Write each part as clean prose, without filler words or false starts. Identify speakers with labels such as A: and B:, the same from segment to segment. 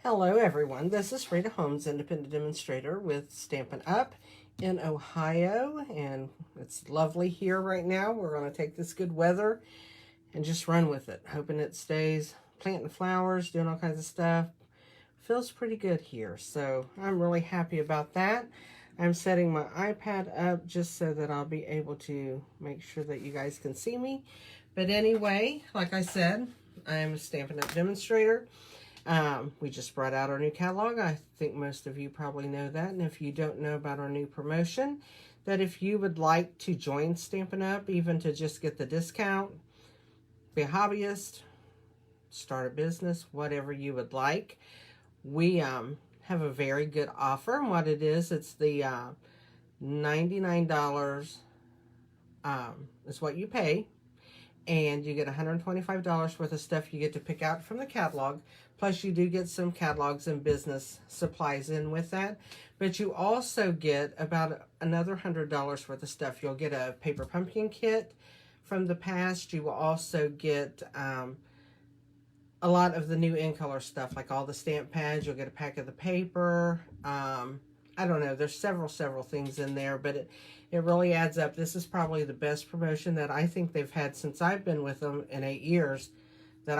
A: Hello everyone, this is Rita Holmes, independent demonstrator with Stampin' Up in Ohio, and it's lovely here right now. We're going to take this good weather and just run with it, hoping it stays. Planting flowers, doing all kinds of stuff. Feels pretty good here, so I'm really happy about that. I'm setting my iPad up just so that I'll be able to make sure that you guys can see me. But anyway, like I said, I'm a Stampin' Up demonstrator. We just brought out our new catalog. I think most of you probably know that. And if you don't know about our new promotion, that if you would like to join Stampin' Up, even to just get the discount, be a hobbyist, start a business, whatever you would like, we have a very good offer. And what it is, it's the $99 is what you pay. And you get $125 worth of stuff you get to pick out from the catalog. Plus, you do get some catalogs and business supplies in with that. But you also get about another $100 worth of stuff. You'll get a paper pumpkin kit from the past. You will also get a lot of the new in color stuff, like all the stamp pads. You'll get a pack of the paper. I don't know. There's several things in there, but it really adds up. This is probably the best promotion that I think they've had since I've been with them in 8 years. That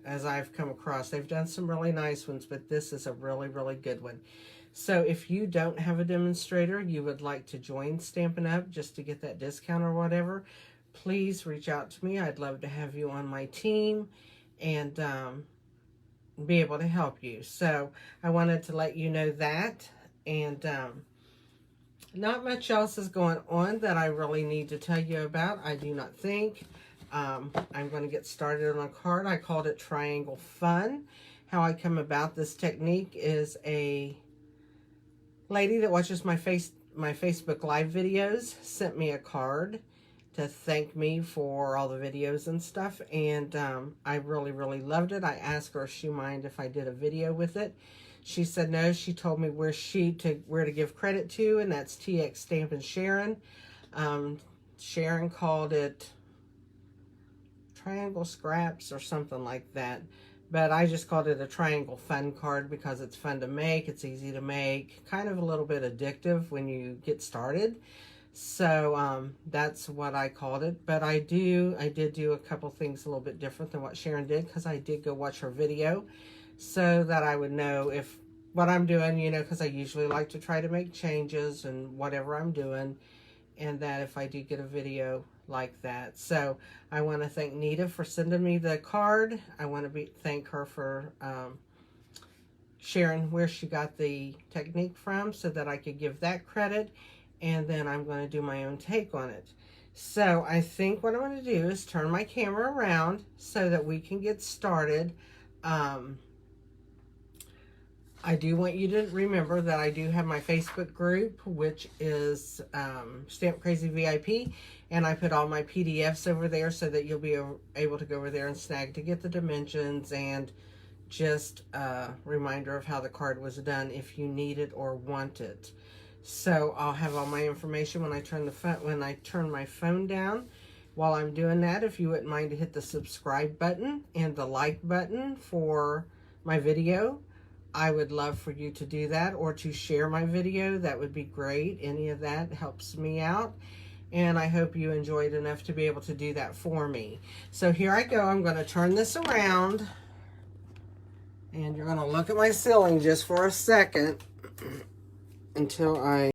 A: as I've come across, they've done some really nice ones, but this is a really good one. So if you don't have a demonstrator, you would like to join Stampin' Up just to get that discount or whatever, please reach out to me. I'd love to have you on my team and be able to help you. So I wanted to let you know that. And not much else is going on that I really need to tell you about, I do not think. I'm going to get started on a card. I called it Triangle Fun. How I come about this technique is a lady that watches my Facebook Live videos sent me a card to thank me for all the videos and stuff. And I really loved it. I asked her if she minded if I did a video with it. She said no. She told me where to give credit to, and that's TX Stamp and Sharon. Sharon called it Triangle Scraps or something like that. But I just called it a Triangle Fun card because it's fun to make. It's easy to make. Kind of a little bit addictive when you get started. So that's what I called it. But I did do a couple things a little bit different than what Sharon did, because I did go watch her video, so that I would know if what I'm doing, because I usually like to try to make changes and whatever I'm doing, and that if I do get a video like that. So I want to thank Nita for sending me the card. I want to thank her for sharing where she got the technique from, so that I could give that credit, and then I'm going to do my own take on it. So I think what I'm going to do is turn my camera around so that we can get started. I do want you to remember that I do have my Facebook group, which is Stamp Crazy VIP, and I put all my PDFs over there so that you'll be able to go over there and snag to get the dimensions and just a reminder of how the card was done if you need it or want it. So I'll have all my information when I turn my phone down. While I'm doing that, if you wouldn't mind to hit the subscribe button and the like button for my video, I would love for you to do that, or to share my video. That would be great. Any of that helps me out. And I hope you enjoyed enough to be able to do that for me. So here I go. I'm going to turn this around. And you're going to look at my ceiling just for a second until I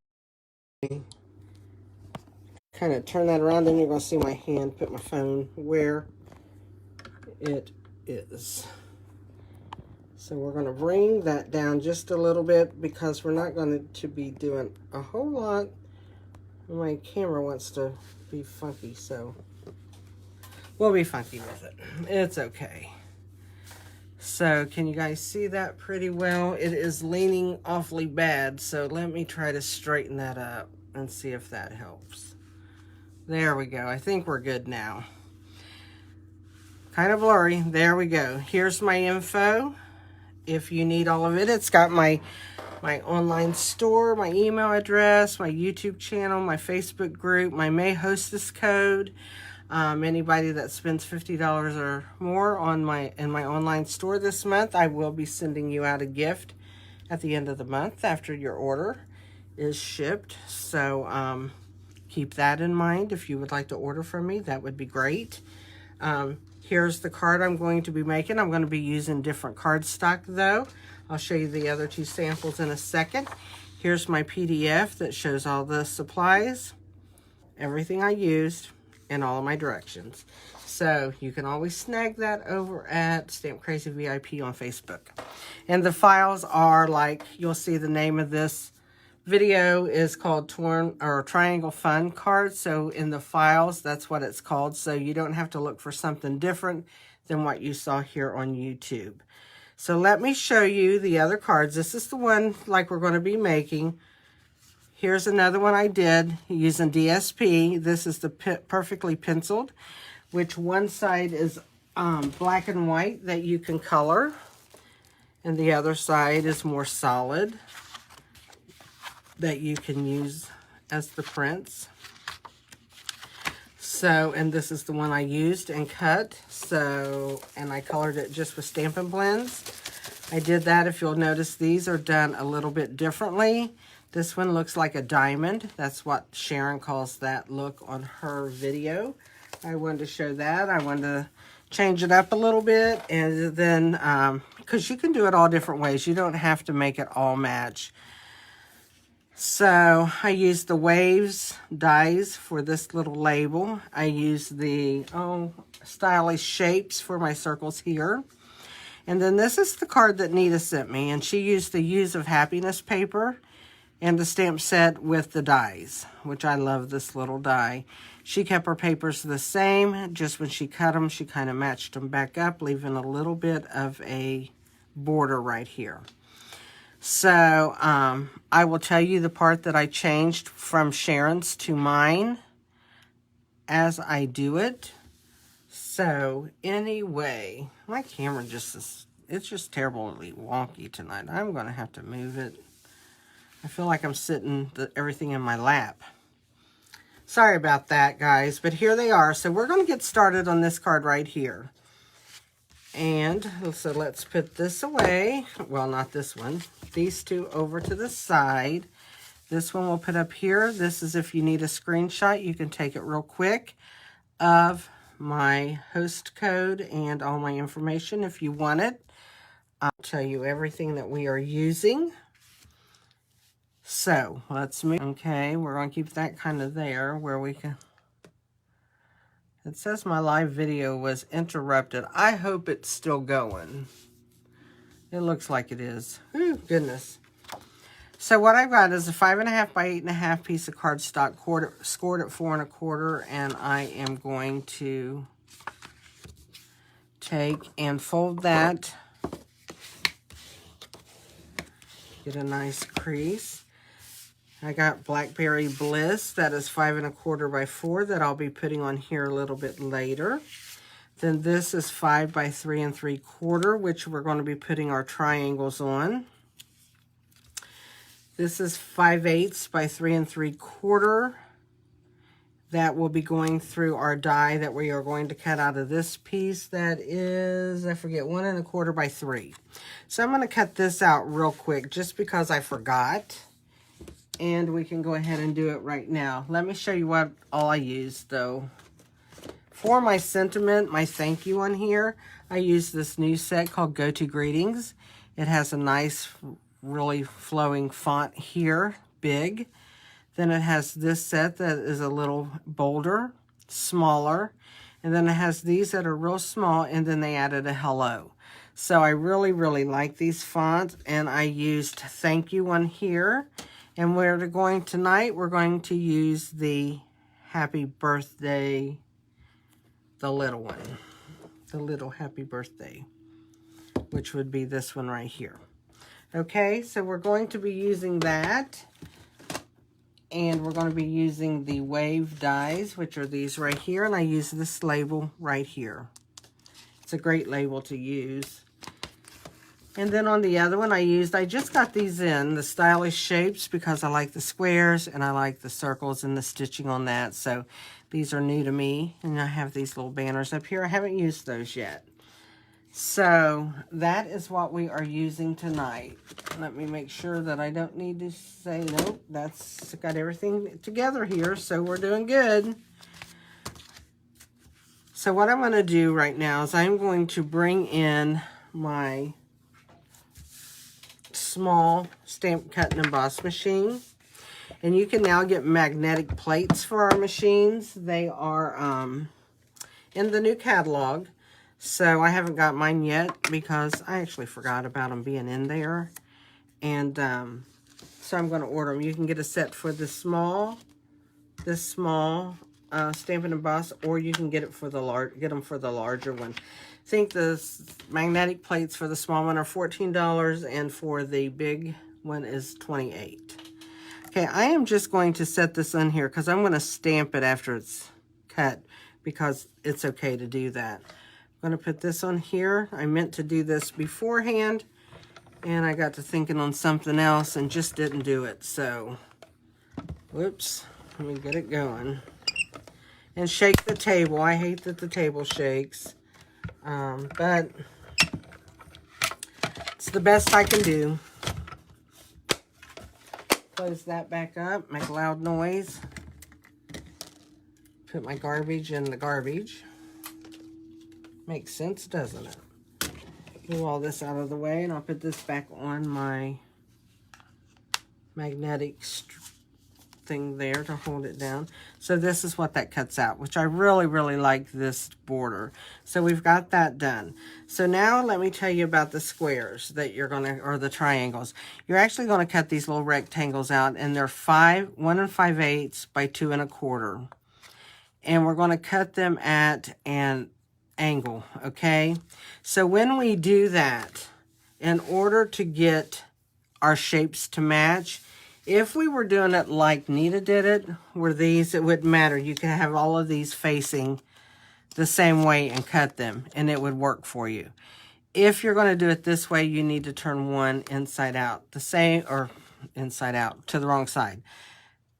A: kind of turn that around. Then you're going to see my hand put my phone where it is. So we're going to bring that down just a little bit, because we're not going to be doing a whole lot. My camera wants to be funky, so we'll be funky with it. It's okay. So can you guys see that pretty well? It is leaning awfully bad, so let me try to straighten that up and see if that helps. There we go. I think we're good now. Kind of blurry. There we go. Here's my info. If you need all of it, it's got my online store, my email address, my YouTube channel, my Facebook group, my May Hostess code. Anybody that spends $50 or more on in my online store this month, I will be sending you out a gift at the end of the month after your order is shipped. So keep that in mind. If you would like to order from me, that would be great. Here's the card I'm going to be making. I'm going to be using different cardstock though. I'll show you the other two samples in a second. Here's my PDF that shows all the supplies, everything I used, and all of my directions. So you can always snag that over at Stamp Crazy VIP on Facebook. And the files are like, you'll see the name of this video is called Triangle Fun Card. So in the files, that's what it's called. So you don't have to look for something different than what you saw here on YouTube. So let me show you the other cards. This is the one like we're going to be making. Here's another one I did using DSP. This is the perfectly penciled, which one side is black and white that you can color, and the other side is more solid that you can use as the prints. So, and this is the one I used and cut. So, and I colored it just with Stampin' Blends. I did that. If you'll notice, these are done a little bit differently. This one looks like a diamond. That's what Sharon calls that look on her video. I wanted to show that. I wanted to change it up a little bit. And then, because you can do it all different ways. You don't have to make it all match. So I used the Waves dies for this little label. I used the stylish shapes for my circles here. And then this is the card that Nita sent me. And she used the Hues of Happiness paper and the stamp set with the dies, which I love this little die. She kept her papers the same. Just when she cut them, she kind of matched them back up, leaving a little bit of a border right here. So I will tell you the part that I changed from Sharon's to mine as I do it. So anyway, my camera it's just terribly wonky tonight. I'm going to have to move it. I feel like I'm sitting everything in my lap. Sorry about that, guys, but here they are. So we're going to get started on this card right here. And so let's put this away. Well, not this one. These two over to the side. This one we'll put up here. This is if you need a screenshot, you can take it real quick of my host code and all my information if you want it. I'll tell you everything that we are using. So let's move. Okay, we're going to keep that kind of there where we can. It says my live video was interrupted. I hope it's still going. It looks like it is. Ooh, goodness. So what I've got is a 5.5 by 8.5 piece of cardstock scored at 4 1/4, and I am going to take and fold that. Get a nice crease. I got Blackberry Bliss, that is 5 1/4 by 4 that I'll be putting on here a little bit later. Then this is 5 by 3 3/4, which we're going to be putting our triangles on. This is 5/8 by 3 3/4. That will be going through our die that we are going to cut out of this piece. That is, I forget, 1 1/4 by 3. So I'm going to cut this out real quick just because I forgot. And we can go ahead and do it right now. Let me show you what all I used, though. For my sentiment, my thank you on here, I used this new set called Go To Greetings. It has a nice, really flowing font here, big. Then it has this set that is a little bolder, smaller. And then it has these that are real small, and then they added a hello. So I really, really like these fonts, and I used thank you on here. And we're going tonight, we're going to use the happy birthday, the little one, the little happy birthday, which would be this one right here. Okay, so we're going to be using that. And we're going to be using the Wave dies, which are these right here. And I use this label right here. It's a great label to use. And then on the other one I just got these in, the stylish shapes, because I like the squares and I like the circles and the stitching on that. So These are new to me, and I have these little banners up here. I haven't used those yet. So that is what we are using tonight. Let me make sure that I don't need to say, nope, that's got everything together here, so we're doing good. So what I'm going to do right now is I'm going to bring in my small stamp cut and emboss machine. And you can now get magnetic plates for our machines. They are in the new catalog. So I haven't got mine yet because I actually forgot about them being in there. And so I'm going to order them. You can get a set for this small Stampin' Emboss, or you can get it for the get them for the larger one. I think the magnetic plates for the small one are $14, and for the big one is $28. Okay, I am just going to set this in here because I'm going to stamp it after it's cut because it's okay to do that. I'm going to put this on here. I meant to do this beforehand, and I got to thinking on something else and just didn't do it. So, whoops, let me get it going. And shake the table. I hate that the table shakes, but it's the best I can do. Close that back up, make a loud noise. Put my garbage in the garbage. Makes sense, doesn't it? Move all this out of the way, and I'll put this back on my magnetic thing there to hold it down. So this is what that cuts out, which I really, really like this border. So we've got that done. So now let me tell you about the squares that you're gonna, or the triangles. You're actually gonna cut these little rectangles out, and they're 1 5/8 by 2 1/4. And we're gonna cut them at an angle, okay? So when we do that, in order to get our shapes to match, if we were doing it like Nita did it, where these, it wouldn't matter. You could have all of these facing the same way and cut them, and it would work for you. If you're going to do it this way, you need to turn one inside out, the same, or inside out, to the wrong side.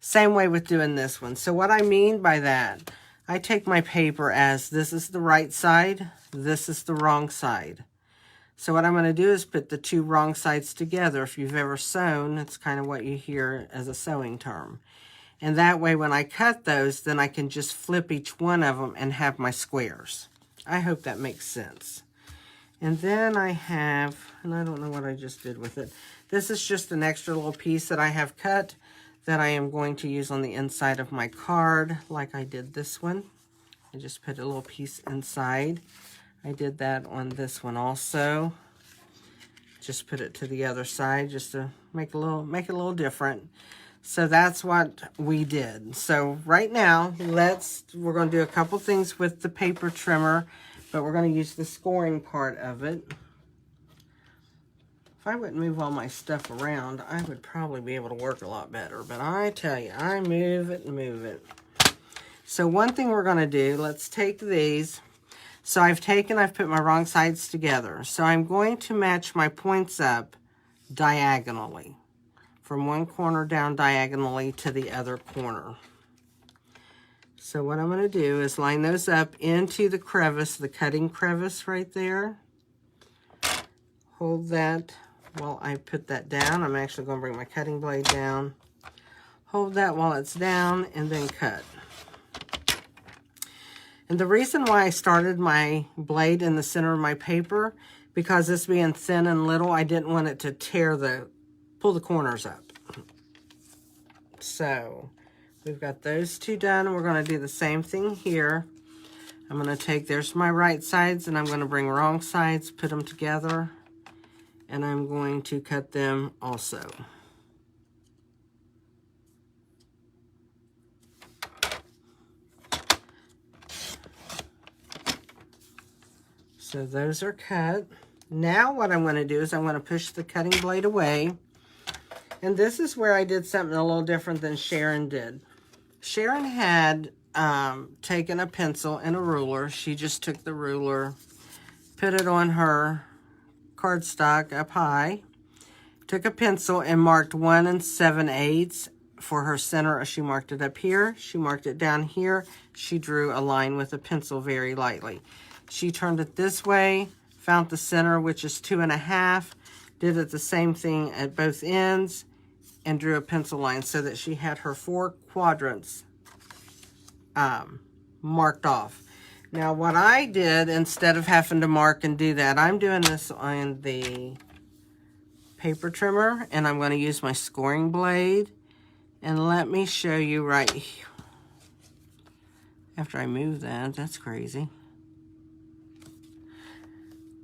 A: Same way with doing this one. So what I mean by that, I take my paper as this is the right side, this is the wrong side. So what I'm going to do is put the two wrong sides together. If you've ever sewn, it's kind of what you hear as a sewing term. And that way when I cut those, then I can just flip each one of them and have my squares. I hope that makes sense. And then I have, and I don't know what I just did with it. This is just an extra little piece that I have cut that I am going to use on the inside of my card, like I did this one. I just put a little piece inside. I did that on this one also. Just put it to the other side just to make it a little different. So that's what we did. So right now, we're going to do a couple things with the paper trimmer, but we're going to use the scoring part of it. If I wouldn't move all my stuff around, I would probably be able to work a lot better. But I tell you, I move it and move it. So one thing we're going to do, let's take these. So I've put my wrong sides together. So I'm going to match my points up diagonally. From one corner down diagonally to the other corner. So what I'm going to do is line those up into the crevice, the cutting crevice right there. Hold that while I put that down. I'm actually going to bring my cutting blade down. Hold that while it's down and then cut. And the reason why I started my blade in the center of my paper, because this being thin and little, I didn't want it to pull the corners up. So we've got those two done. We're going to do the same thing here. I'm going to take, there's my right sides, and I'm going to bring wrong sides, put them together, and I'm going to cut them also. So those are cut. Now what I'm going to do is I'm going to push the cutting blade away. And this is where I did something a little different than Sharon did. Sharon had taken a pencil and a ruler. She just took the ruler, put it on her cardstock up high, took a pencil and marked 1 7/8 for her center, she marked it up here. She marked it down here. She drew a line with a pencil very lightly. She turned it this way, found the center, which is 2.5, did it the same thing at both ends, and drew a pencil line so that she had her 4 quadrants marked off. Now what I did, instead of having to mark and do that, I'm doing this on the paper trimmer, and I'm going to use my scoring blade. And let me show you right here. After I move that, that's crazy.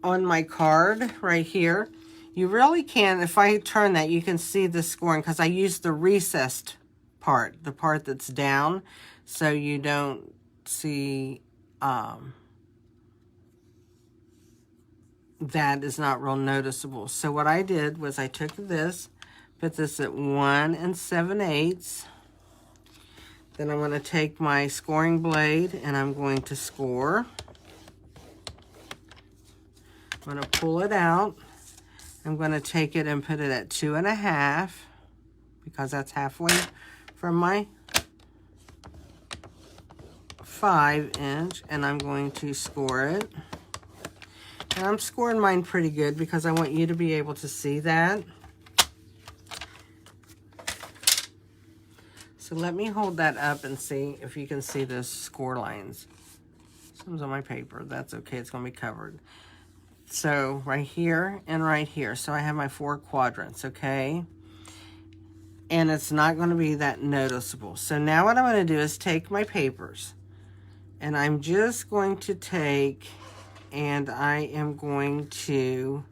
A: On my card right here, you really can, if I turn that, you can see the scoring because I used the recessed part, the part that's down, so you don't see, that is not real noticeable. So what I did was I took this, put this at 1 7/8. Then I'm going to take my scoring blade and I'm going to score. I'm going to pull it out. I'm going to take it and put it at 2.5 because that's halfway from my 5-inch, and I'm going to score it. And I'm scoring mine pretty good because I want you to be able to see that. So let me hold that up and see if you can see those score lines. Some's on my paper. That's okay. It's going to be covered. So right here and right here. So I have my 4 quadrants, okay? And it's not going to be that noticeable. So now what I'm going to do is take my papers. And I'm just going to take, and I am going to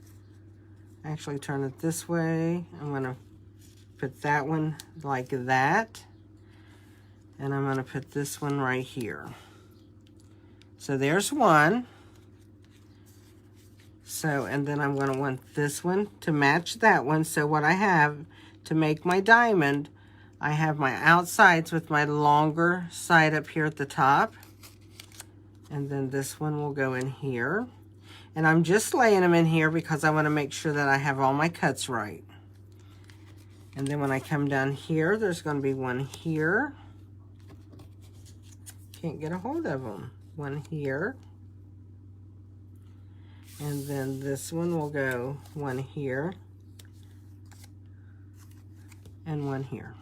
A: actually turn it this way. I'm going to put that one like that. And I'm going to put this one right here. So there's one. So, and then I'm going to want this one to match that one. So what I have to make my diamond, I have my outsides with my longer side up here at the top. And then this one will go in here. And I'm just laying them in here because I want to make sure that I have all my cuts right. And then when I come down here, there's going to be one here. Can't get a hold of them. One here. And then this one will go one here. And one here.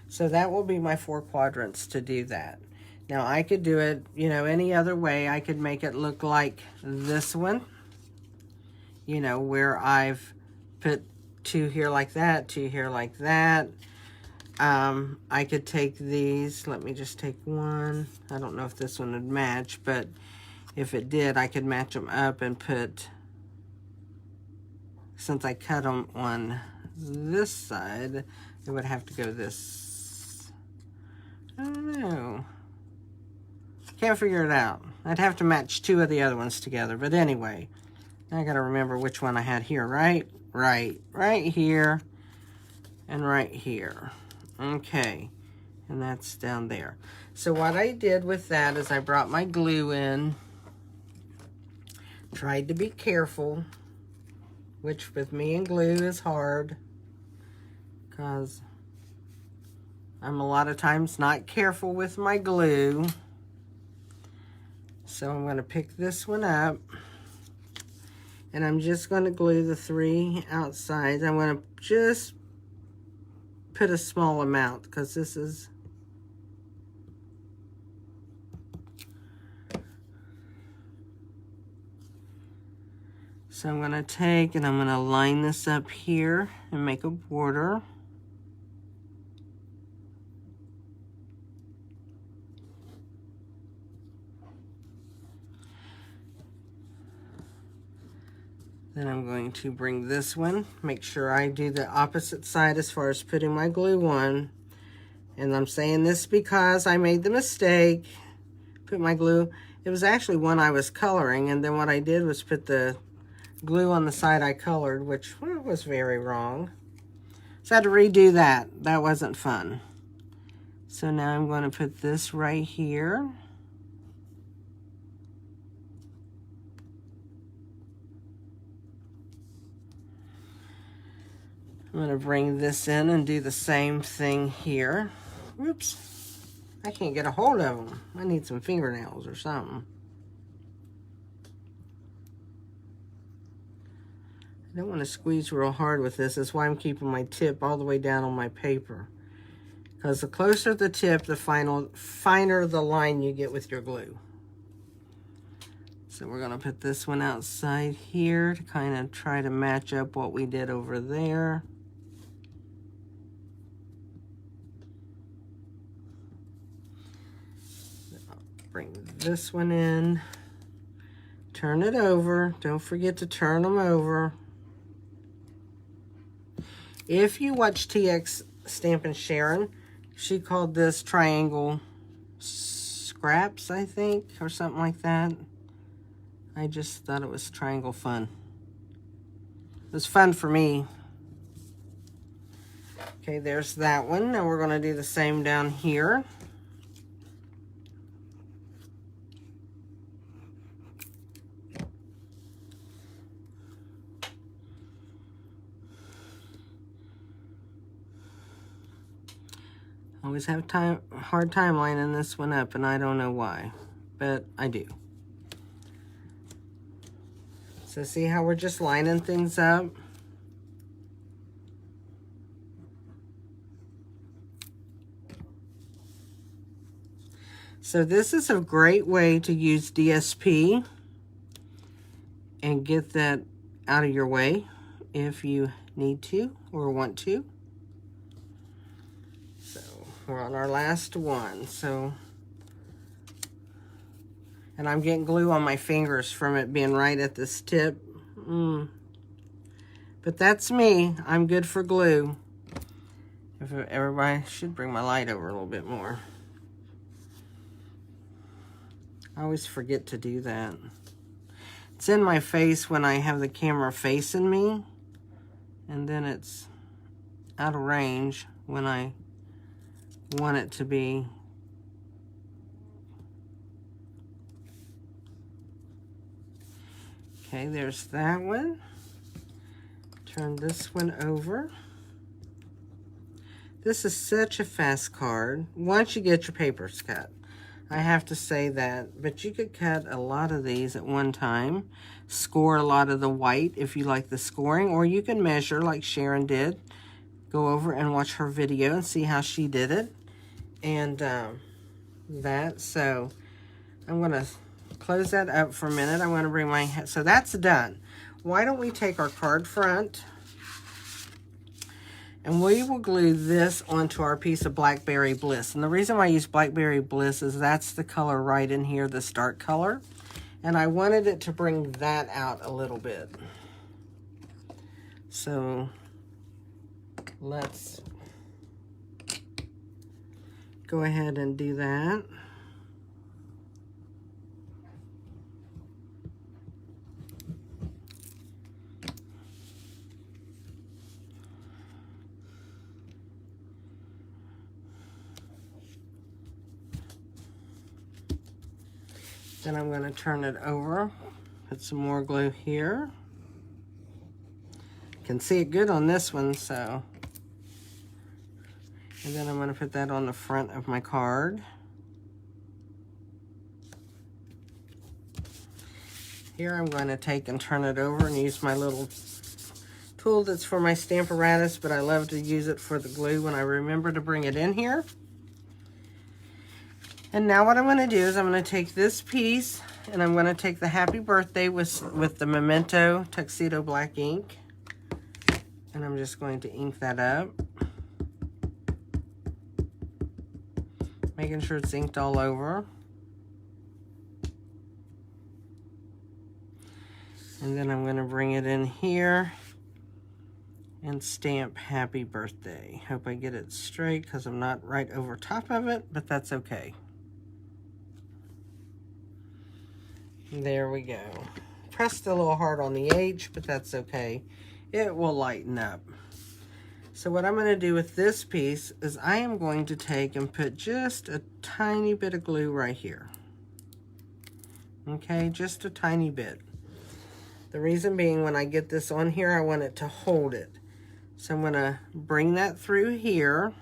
A: So that will be my 4 quadrants to do that. Now I could do it, you know, any other way. I could make it look like this one. You know, where I've put 2 here like that, 2 here like that. I could take these. Let me just take one. I don't know if this one would match, but if it did, I could match them up and put, since I cut them on this side, it would have to go this. I don't know. Can't figure it out. I'd have to match 2 of the other ones together. But anyway, I got to remember which one I had here, right? Right here and right here. Okay, and that's down there. So what I did with that is I brought my glue in, tried to be careful, which with me and glue is hard because I'm a lot of times not careful with my glue. So I'm going to pick this one up, and I'm just going to glue the 3 outsides. I'm going to just put a small amount because this is so I'm going to take and I'm going to line this up here and make a border. Then I'm going to bring this one, make sure I do the opposite side as far as putting my glue on. And I'm saying this because I made the mistake, put my glue, it was actually one I was coloring, and then what I did was put the glue on the side I colored, which was very wrong. So I had to redo that. That wasn't fun. So now I'm going to put this right here. I'm going to bring this in and do the same thing here. Oops, I can't get a hold of them. I need some fingernails or something. I don't want to squeeze real hard with this. That's why I'm keeping my tip all the way down on my paper. Because the closer the tip, the finer the line you get with your glue. So we're going to put this one outside here to kind of try to match up what we did over there. Bring this one in. Turn it over. Don't forget to turn them over. If you watch TX Stampin' Sharon, she called this triangle scraps, I think, or something like that. I just thought it was triangle fun. It was fun for me. Okay, there's that one. Now we're going to do the same down here. Always have hard time lining this one up, and I don't know why, but I do. So see how we're just lining things up? So this is a great way to use DSP and get that out of your way if you need to or want to. So we're on our last one. So, and I'm getting glue on my fingers from it being right at this tip. But that's me. I'm good for glue. If everybody should bring my light over a little bit more. I always forget to do that. It's in my face when I have the camera facing me, and then it's out of range when I want it to be. Okay, there's that one. Turn this one over. This is such a fast card once you get your papers cut. I have to say that, but you could cut a lot of these at one time, score a lot of the white if you like the scoring, or you can measure like Sharon did. Go over and watch her video and see how she did it. And so I'm going to close that up for a minute. I'm going to bring my, so that's done. Why don't we take our card front and we will glue this onto our piece of Blackberry Bliss. And the reason why I use Blackberry Bliss is that's the color right in here, this dark color. And I wanted it to bring that out a little bit. So let's go ahead and do that. Then I'm going to turn it over, put some more glue here. You can see it good on this one, so. And then I'm going to put that on the front of my card. Here I'm going to take and turn it over and use my little tool that's for my Stamparatus, but I love to use it for the glue when I remember to bring it in here. And now what I'm going to do is I'm going to take this piece and I'm going to take the Happy Birthday with the Memento Tuxedo Black ink. And I'm just going to ink that up. Making sure it's inked all over. And then I'm going to bring it in here and stamp Happy Birthday. Hope I get it straight because I'm not right over top of it, but that's okay. There we go. Pressed a little hard on the H, but that's okay. It will lighten up. So what I'm going to do with this piece is I am going to take and put just a tiny bit of glue right here. Okay, just a tiny bit. The reason being when I get this on here, I want it to hold it. So I'm going to bring that through here.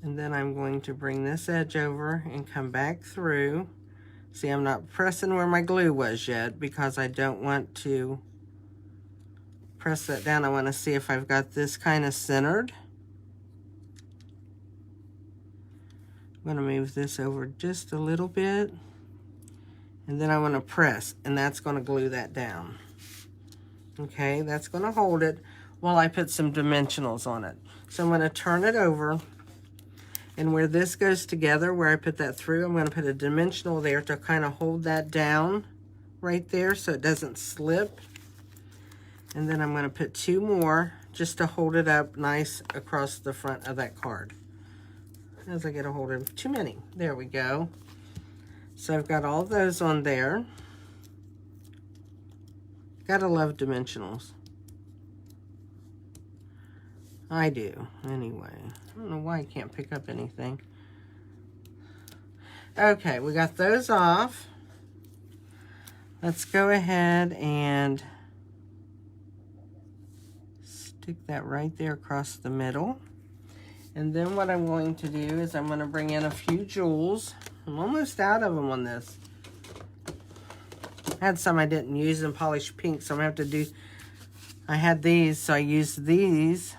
A: And then I'm going to bring this edge over and come back through. See, I'm not pressing where my glue was yet because I don't want to press that down. I want to see if I've got this kind of centered. I'm going to move this over just a little bit. And then I want to press, and that's going to glue that down. Okay, that's going to hold it while I put some dimensionals on it. So I'm going to turn it over, and where this goes together, where I put that through, I'm going to put a dimensional there to kind of hold that down right there so it doesn't slip. And then I'm going to put 2 more just to hold it up nice across the front of that card. As I get a hold of too many. There we go. So I've got all those on there. Gotta love dimensionals. I do, anyway. I don't know why I can't pick up anything. Okay, we got those off. Let's go ahead and stick that right there across the middle. And then what I'm going to do is I'm going to bring in a few jewels. I'm almost out of them on this. I had some I didn't use in polished pink, so I'm going to have to do... I had these, so I used these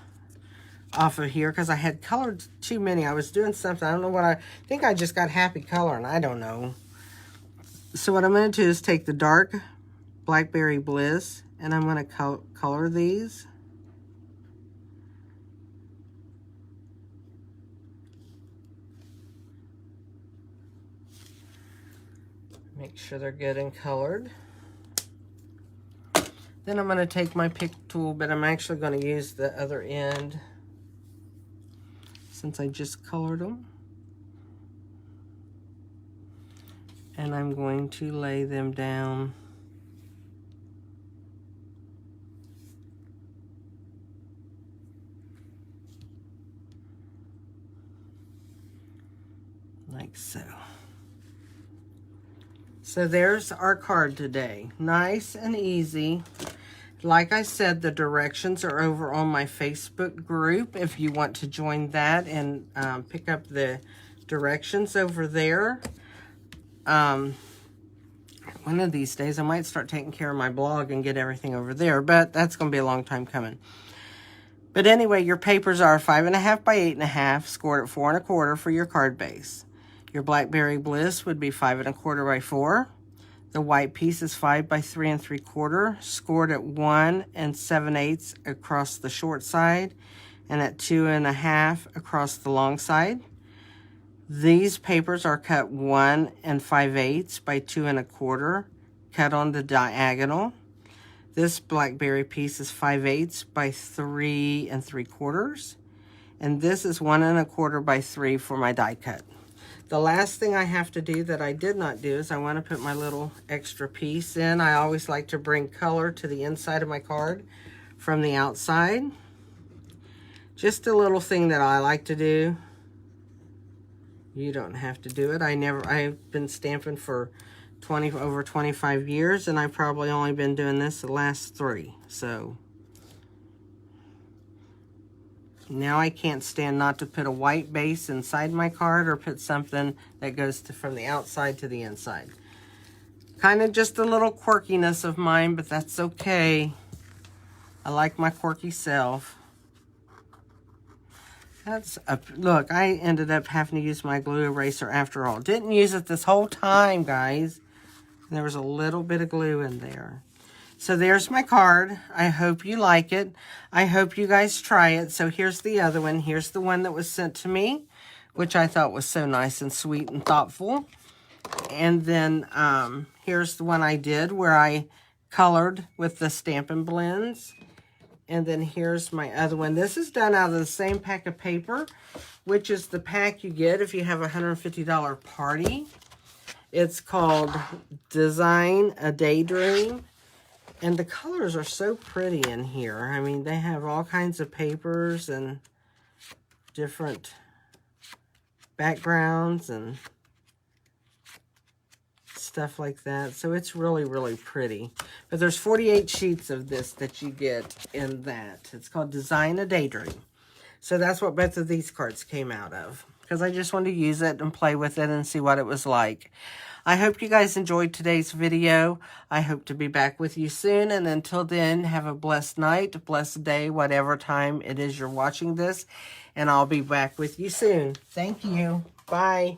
A: off of here because I had colored too many. I was doing something. I don't know what I think I just got happy coloring. I don't know. So what I'm going to do is take the dark Blackberry Bliss, and I'm going to color these. Make sure they're good and colored. Then I'm going to take my pick tool, but I'm actually going to use the other end since I just colored them. And I'm going to lay them down like so. So there's our card today. Nice and easy. Like I said, the directions are over on my Facebook group if you want to join that and pick up the directions over there. One of these days I might start taking care of my blog and get everything over there, but that's going to be a long time coming. But anyway, your papers are 5.5 by 8.5, scored at 4 1/4 for your card base. Your Blackberry Bliss would be 5 1/4 by 4. The white piece is 5 by 3 3/4, scored at 1 7/8 across the short side and at 2 1/2 across the long side. These papers are cut 1 5/8 by 2 1/4, cut on the diagonal. This Blackberry piece is 5/8 by 3 3/4, and this is 1 1/4 by 3 for my die cut. The last thing I have to do that I did not do is I want to put my little extra piece in. I always like to bring color to the inside of my card from the outside. Just a little thing that I like to do. You don't have to do it. I've been stamping for over 25 years, and I've probably only been doing this the last 3. So now I can't stand not to put a white base inside my card or put something that goes from the outside to the inside. Kind of just a little quirkiness of mine, but that's okay. I like my quirky self. Look, I ended up having to use my glue eraser after all. Didn't use it this whole time, guys. There was a little bit of glue in there. So there's my card. I hope you like it. I hope you guys try it. So here's the other one. Here's the one that was sent to me, which I thought was so nice and sweet and thoughtful. And then here's the one I did where I colored with the Stampin' Blends. And then here's my other one. This is done out of the same pack of paper, which is the pack you get if you have a $150 party. It's called Design a Daydream. And the colors are so pretty in here. I mean, they have all kinds of papers and different backgrounds and stuff like that. So it's really, really pretty. But there's 48 sheets of this that you get in that. It's called Design a Daydream. So that's what both of these cards came out of, because I just wanted to use it and play with it and see what it was like. I hope you guys enjoyed today's video. I hope to be back with you soon. And until then, have a blessed night, blessed day, whatever time it is you're watching this. And I'll be back with you soon. Thank you. Bye.